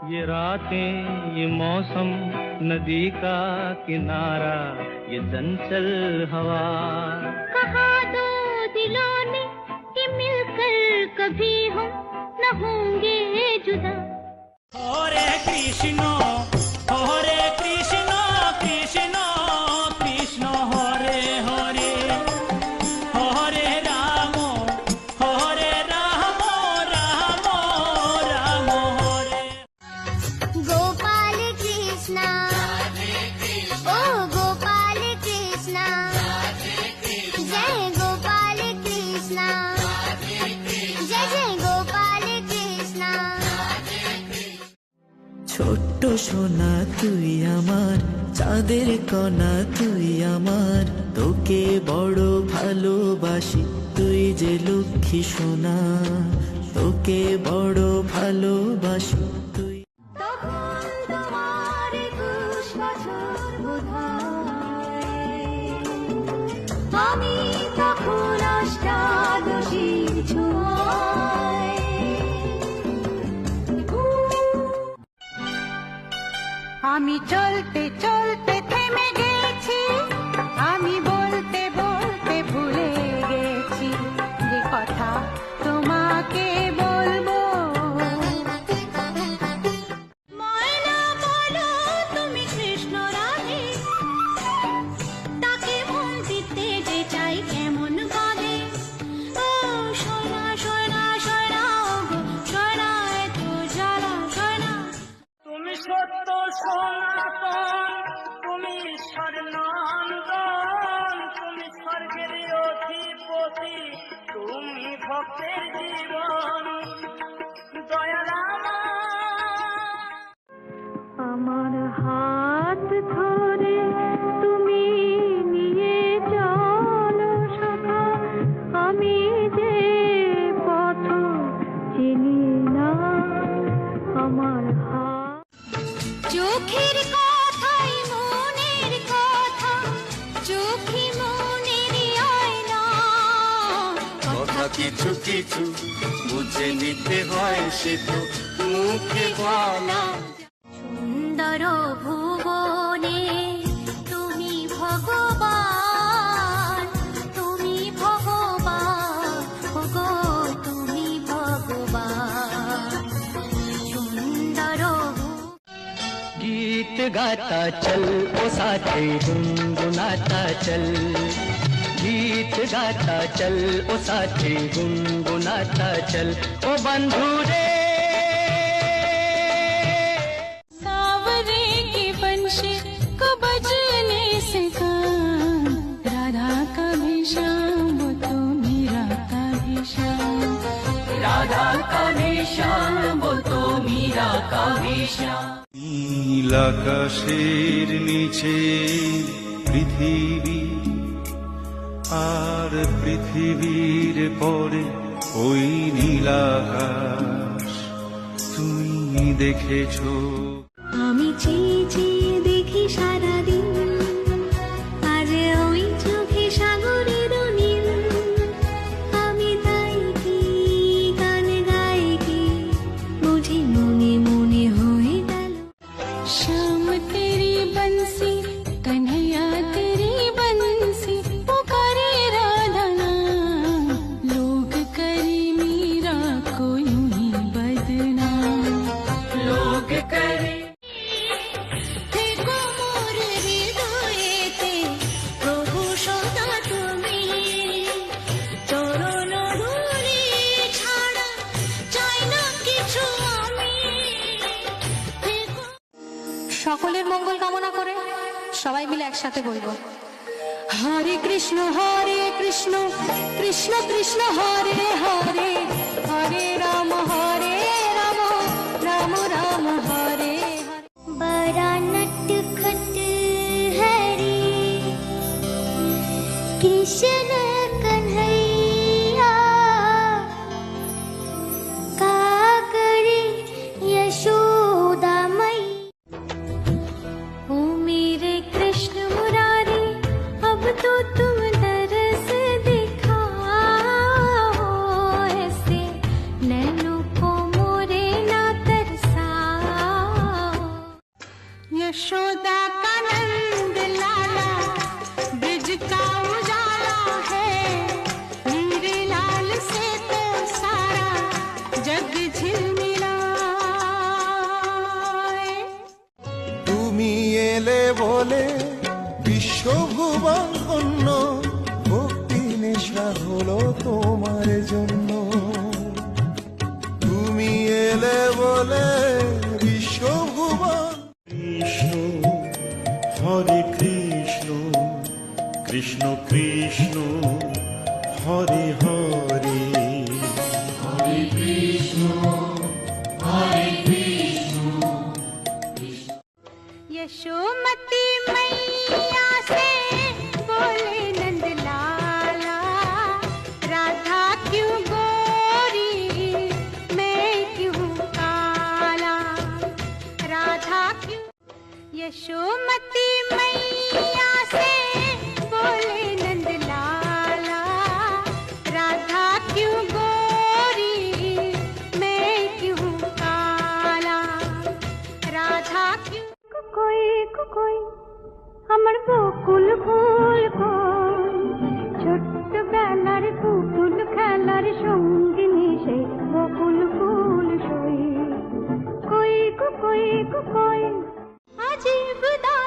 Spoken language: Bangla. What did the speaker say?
ये रातें ये मौसम नदी का किनारा ये चंचल हवा कहा दो दिलों ने कि मिलकर कभी हम न होंगे जुदा। हरे कृष्ण कृष्ण कृष्ण हरे हरे हरे राम राम राम हरे। गोपाल कृष्णा ओ गोपाल कृष्णा जय गोपाल कृष्णा जय जय गोपाल कृष्णा। ছোট্ট সোনা তুই আমার, চাঁদের কণা তুই আমার, তোকে বড় ভালোবাসি তুই যে লক্ষ্মী সোনা, তোকে বড় ভালোবাসি তুই। তখন তোমার 21 বছর বোধহয়, আমি তখন অষ্টাদশীর ছোঁয়ায়। আমি চলতে চলতে থেমে গেছি, আমি বলতে বলতে ভুলে গেছি যে কথা তোমাকে বলবো। ময়না বলো তুমি কৃষ্ণ রাধে, তাকে মন দিতে যে চাই কেমন ভাবে। ও সোনা সোনা সোনা গো সোনা এত জ্বালা সোনা। তুমি সত্য সনাতন, তুমি স্বর্ণান্দন, তুমি স্বর্গের অধিপতি, তুমি ভক্তের জীবন দয়ালামা। আমার হাত ধরে তুমি নিয়ে চলো সখা, আমি যে পথ চিনি না। আমার হাত চোখের কথাই মনের কথা, চোখে মনের আয়না। কথা কিছু কিছু বুঝে নিতে হয়, সে তো মুখে বলা। সুন্দর ভুবনে তুমি ভগবান, তুমি ভগবান ওগো তুমি ভগবান। সুন্দর गीत गाता चल ओ साथी गुनगुनाता चल, गीत गाता चल ओ साथी गुनगुनाता चल ओ बंधु रे। सावरे की बंशी को बजने से कान, राधा का भी श्याम वो तो मीरा का भी श्याम, राधा का भी श्याम वो तो मीरा का भी श्याम। নীল আকাশের নিচে পৃথিবী, আর পৃথিবীর পরে ওই নীল আকাশ তুমি দেখেছো। আমি চেয়ে চেয়ে দেখি সারাদিন, আজ ওই চোখে সাগরের নীল। আমি তাই কি গান গাই কি বুঝি মনে মনে হয়ে গেল। श्याम तेरी बंसी कन्हैया तेरी बंसी, पुकारे राधा नाम, लोग करे मीरा को यूं ही बदनाम। लोग करे থেকো মোর হৃদয়েতে প্রভু সদা তুমি, চরণ ধূলি ছাড়া চাই না কিছু আমি। সকলের মঙ্গল কামনা করে সবাই মিলে একসাথে বলবো, হরে কৃষ্ণ কৃষ্ণ কৃষ্ণ হরে হরে, হরে রাম রাম রাম হরে হরে। बड़ा नटखट है रे कृष्ण कन्हैया, का करे यशोदा मई। ओ मेरे कृष्ण मुरारी अब तो तुम दरस दिखाओ, ऐसे नैनों को मोरे ना तरसाओ। यशोदा का नंद लाला ब्रिज का उजाला है, मेरे लाल से तो सारा जग झिलमिलाए। তুমি এলে বলে বিশ্বভুবন অন্য ভক্তি নেশা হলো তোমার জন্য। তুমি এলে বলে বিশ্বভুবন। কৃষ্ণ হরে কৃষ্ণ কৃষ্ণ কৃষ্ণ হরে হরে হরে কৃষ্ণ হরে কৃষ্ণ। यशोमती मैया से बोले नंद लाला, राधा क्यों गोरी मैं क्यों काला, राधा क्यों। यशोमती मैया से बोले नंद लाला, राधा क्यों गोरी मैं क्यों काला, राधा क्यों। কোকোই আমার বকুল ফুল কই, ছোট্ট বেলার পুতুল খেলার সঙ্গিনী সে বকুল ফুল সই। কোই কোকোই কোকোই আজিব দা